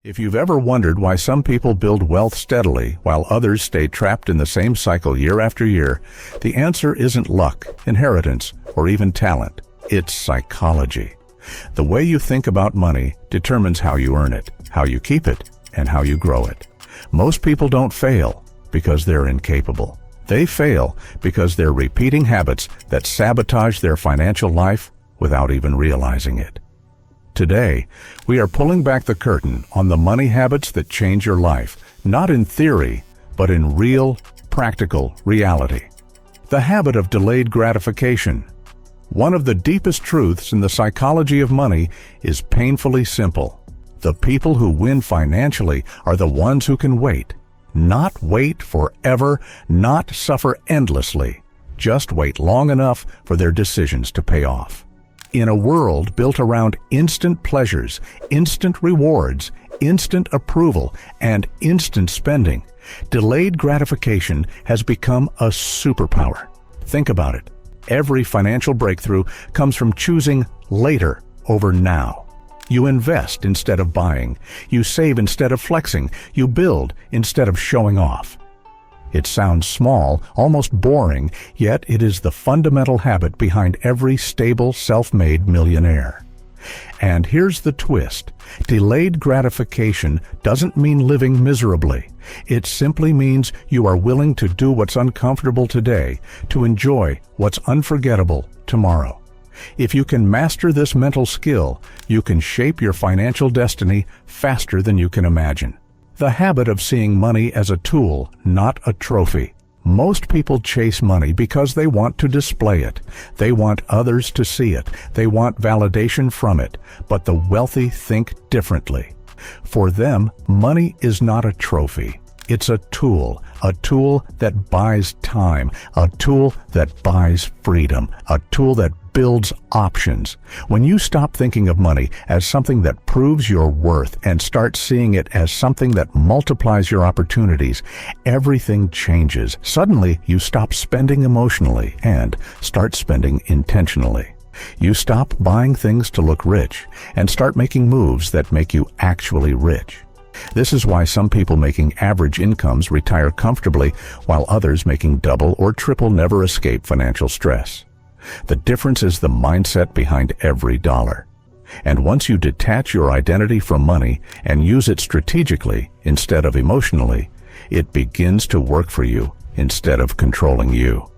If you've ever wondered why some people build wealth steadily while others stay trapped in the same cycle year after year, the answer isn't luck, inheritance, or even talent. It's psychology. The way you think about money determines how you earn it, how you keep it, and how you grow it. Most people don't fail because they're incapable. They fail because they're repeating habits that sabotage their financial life without even realizing it. Today, we are pulling back the curtain on the money habits that change your life, not in theory, but in real, practical reality. The habit of delayed gratification. One of the deepest truths in the psychology of money is painfully simple. The people who win financially are the ones who can wait. Not wait forever, not suffer endlessly. Just wait long enough for their decisions to pay off. In a world built around instant pleasures, instant rewards, instant approval, and instant spending, delayed gratification has become a superpower. Think about it. Every financial breakthrough comes from choosing later over now. You invest instead of buying. You save instead of flexing. You build instead of showing off. It sounds small, almost boring, yet it is the fundamental habit behind every stable, self-made millionaire. And here's the twist. Delayed gratification doesn't mean living miserably. It simply means you are willing to do what's uncomfortable today to enjoy what's unforgettable tomorrow. If you can master this mental skill, you can shape your financial destiny faster than you can imagine. The habit of seeing money as a tool, not a trophy. Most people chase money because they want to display it. They want others to see it. They want validation from it. But the wealthy think differently. For them, money is not a trophy. It's a tool that buys time, a tool that buys freedom, a tool that builds options. When you stop thinking of money as something that proves your worth and start seeing it as something that multiplies your opportunities, everything changes. Suddenly, you stop spending emotionally and start spending intentionally. You stop buying things to look rich and start making moves that make you actually rich. This is why some people making average incomes retire comfortably while others making double or triple never escape financial stress. The difference is the mindset behind every dollar. And once you detach your identity from money and use it strategically instead of emotionally, it begins to work for you instead of controlling you.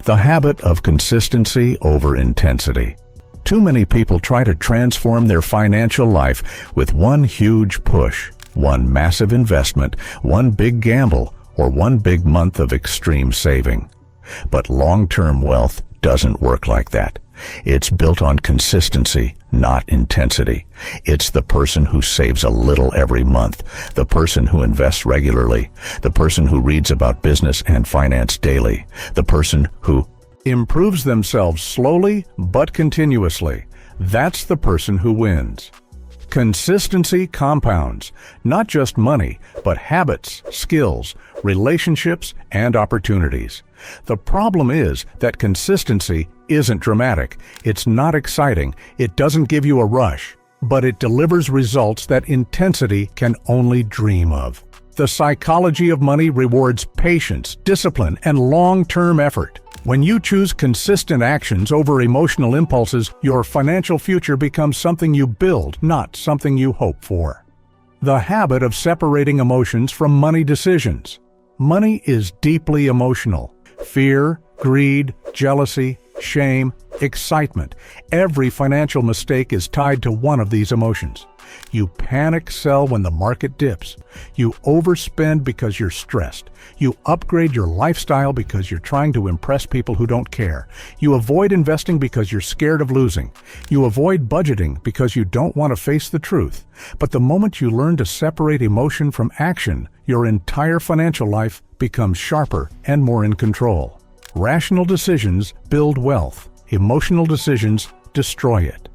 The habit of consistency over intensity. Too many people try to transform their financial life with one huge push, one massive investment, one big gamble, or one big month of extreme saving. But long-term wealth doesn't work like that. It's built on consistency, not intensity. It's the person who saves a little every month, the person who invests regularly, the person who reads about business and finance daily, the person who improves themselves slowly but continuously. That's the person who wins. Consistency compounds, not just money, but habits, skills, relationships, and opportunities. The problem is that consistency isn't dramatic, it's not exciting, it doesn't give you a rush, but it delivers results that intensity can only dream of. The psychology of money rewards patience, discipline, and long-term effort. When you choose consistent actions over emotional impulses, your financial future becomes something you build, not something you hope for. The habit of separating emotions from money decisions. Money is deeply emotional. Fear, greed, jealousy, shame, excitement. Every financial mistake is tied to one of these emotions. You panic sell when the market dips. You overspend because you're stressed. You upgrade your lifestyle because you're trying to impress people who don't care. You avoid investing because you're scared of losing. You avoid budgeting because you don't want to face the truth. But the moment you learn to separate emotion from action, your entire financial life becomes sharper and more in control. Rational decisions build wealth. Emotional decisions destroy it.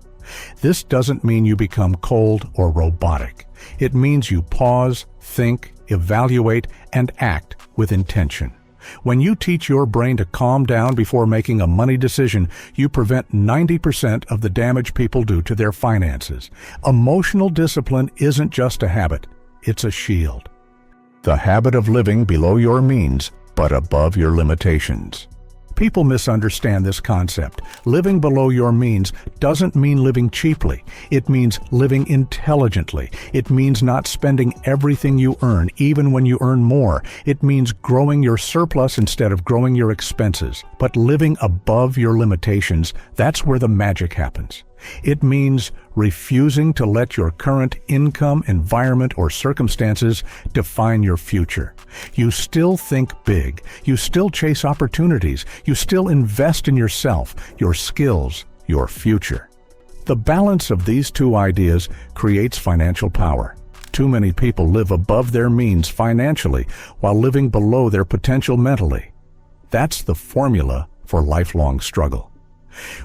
This doesn't mean you become cold or robotic. It means you pause, think, evaluate, and act with intention. When you teach your brain to calm down before making a money decision, you prevent 90% of the damage people do to their finances. Emotional discipline isn't just a habit. it's a shield. The habit of living below your means, but above your limitations. People misunderstand this concept. Living below your means doesn't mean living cheaply. It means living intelligently. It means not spending everything you earn, even when you earn more. It means growing your surplus instead of growing your expenses. But living above your limitations, that's where the magic happens. It means refusing to let your current income, environment, or circumstances define your future. You still think big. You still chase opportunities. You still invest in yourself, your skills, your future. The balance of these two ideas creates financial power. Too many people live above their means financially while living below their potential mentally. That's the formula for lifelong struggle.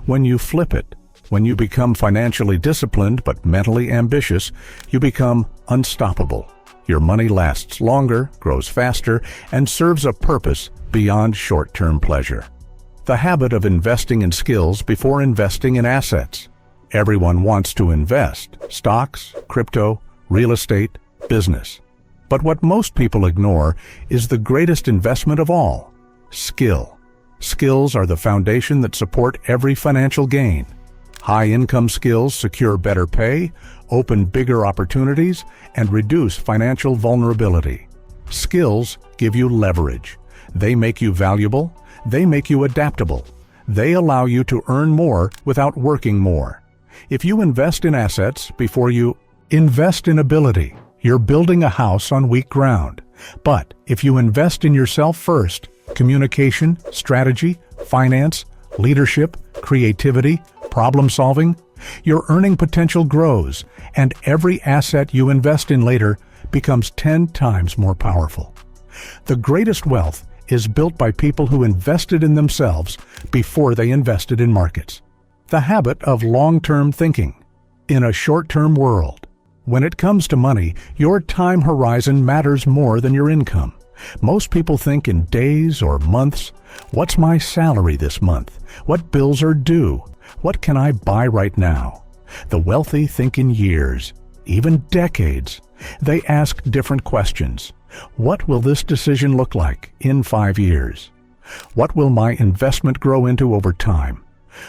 When you flip it, when you become financially disciplined but mentally ambitious, you become unstoppable. Your money lasts longer, grows faster, and serves a purpose beyond short-term pleasure. The habit of investing in skills before investing in assets. Everyone wants to invest: stocks, crypto, real estate, business. But what most people ignore is the greatest investment of all: skill. Skills are the foundation that support every financial gain. High-income skills secure better pay, open bigger opportunities, and reduce financial vulnerability. Skills give you leverage. They make you valuable. They make you adaptable. They allow you to earn more without working more. If you invest in assets before you invest in ability, you're building a house on weak ground. But if you invest in yourself first, communication, strategy, finance, leadership, creativity, problem-solving, your earning potential grows, and every asset you invest in later becomes 10 times more powerful. The greatest wealth is built by people who invested in themselves before they invested in markets. The habit of long-term thinking. In a short-term world, when it comes to money, your time horizon matters more than your income. Most people think in days or months. What's my salary this month? What bills are due? What can I buy right now? The wealthy think in years, even decades. They ask different questions. What will this decision look like in 5 years? What will my investment grow into over time?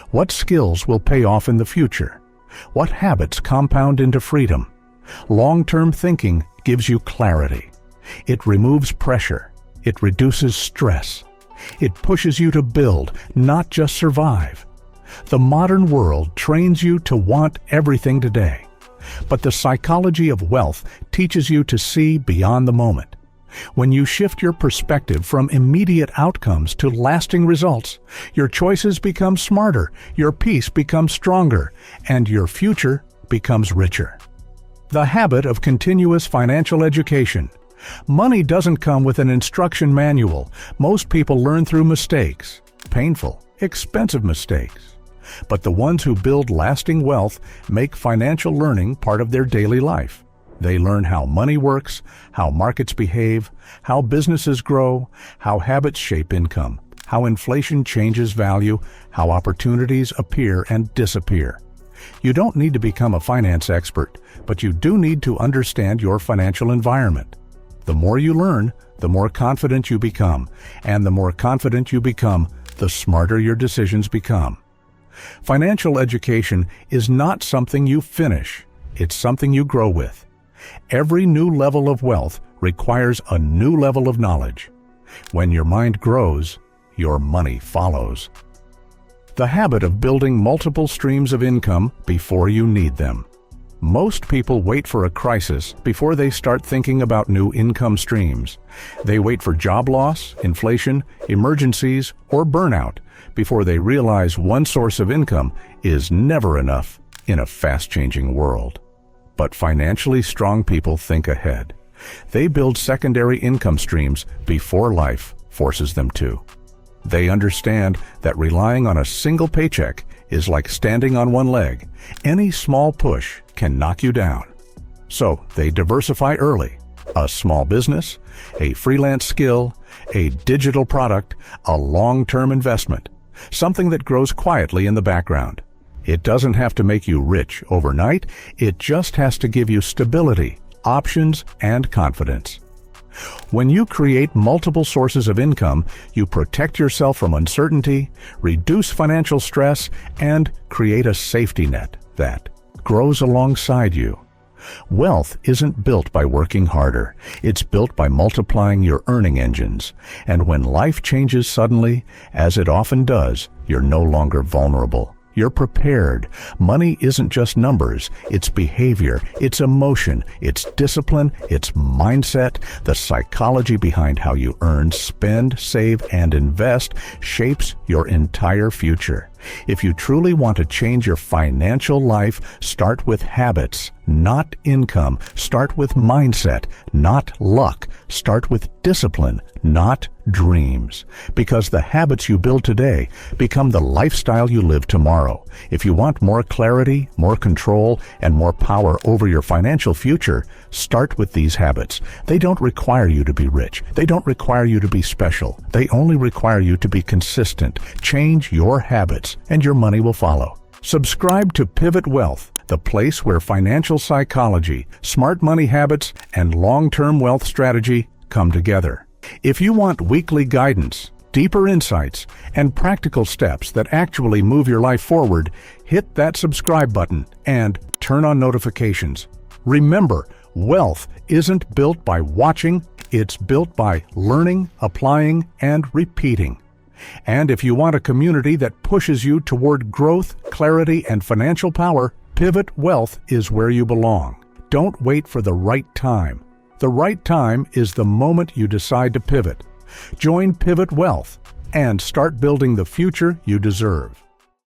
What skills will pay off in the future? What habits compound into freedom? Long-term thinking gives you clarity. It removes pressure. It reduces stress. It pushes you to build, not just survive. The modern world trains you to want everything today. But the psychology of wealth teaches you to see beyond the moment. When you shift your perspective from immediate outcomes to lasting results, your choices become smarter, your peace becomes stronger, and your future becomes richer. The habit of continuous financial education. Money doesn't come with an instruction manual. Most people learn through mistakes, painful, expensive mistakes. But the ones who build lasting wealth make financial learning part of their daily life. They learn how money works, how markets behave, how businesses grow, how habits shape income, how inflation changes value, how opportunities appear and disappear. You don't need to become a finance expert, but you do need to understand your financial environment. The more you learn, the more confident you become, and the more confident you become, the smarter your decisions become. Financial education is not something you finish, it's something you grow with. Every new level of wealth requires a new level of knowledge. When your mind grows, your money follows. The habit of building multiple streams of income before you need them. Most people wait for a crisis before they start thinking about new income streams. They wait for job loss, inflation, emergencies, or burnout before they realize one source of income is never enough in a fast-changing world. But financially strong people think ahead. They build secondary income streams before life forces them to. They understand that relying on a single paycheck is like standing on one leg. Any small push can knock you down. So they diversify early. A small business, a freelance skill, a digital product, a long-term investment. Something that grows quietly in the background. It doesn't have to make you rich overnight. It just has to give you stability, options, and confidence. When you create multiple sources of income, you protect yourself from uncertainty, reduce financial stress, and create a safety net that grows alongside you. Wealth isn't built by working harder. It's built by multiplying your earning engines. And when life changes suddenly, as it often does, you're no longer vulnerable. You're prepared. Money isn't just numbers. It's behavior, it's emotion, it's discipline, it's mindset. The psychology behind how you earn, spend, save, and invest shapes your entire future. If you truly want to change your financial life, start with habits, not income. Start with mindset, not luck. Start with discipline, not dreams. Because the habits you build today become the lifestyle you live tomorrow. If you want more clarity, more control, and more power over your financial future, start with these habits. They don't require you to be rich. They don't require you to be special. They only require you to be consistent. Change your habits, and your money will follow. Subscribe to Pivot Wealth, the place where financial psychology, smart money habits, and long-term wealth strategy come together. If you want weekly guidance, deeper insights, and practical steps that actually move your life forward, hit that subscribe button and turn on notifications. Remember, wealth isn't built by watching, it's built by learning, applying, and repeating. And if you want a community that pushes you toward growth, clarity, and financial power, Pivot Wealth is where you belong. Don't wait for the right time. The right time is the moment you decide to pivot. Join Pivot Wealth and start building the future you deserve.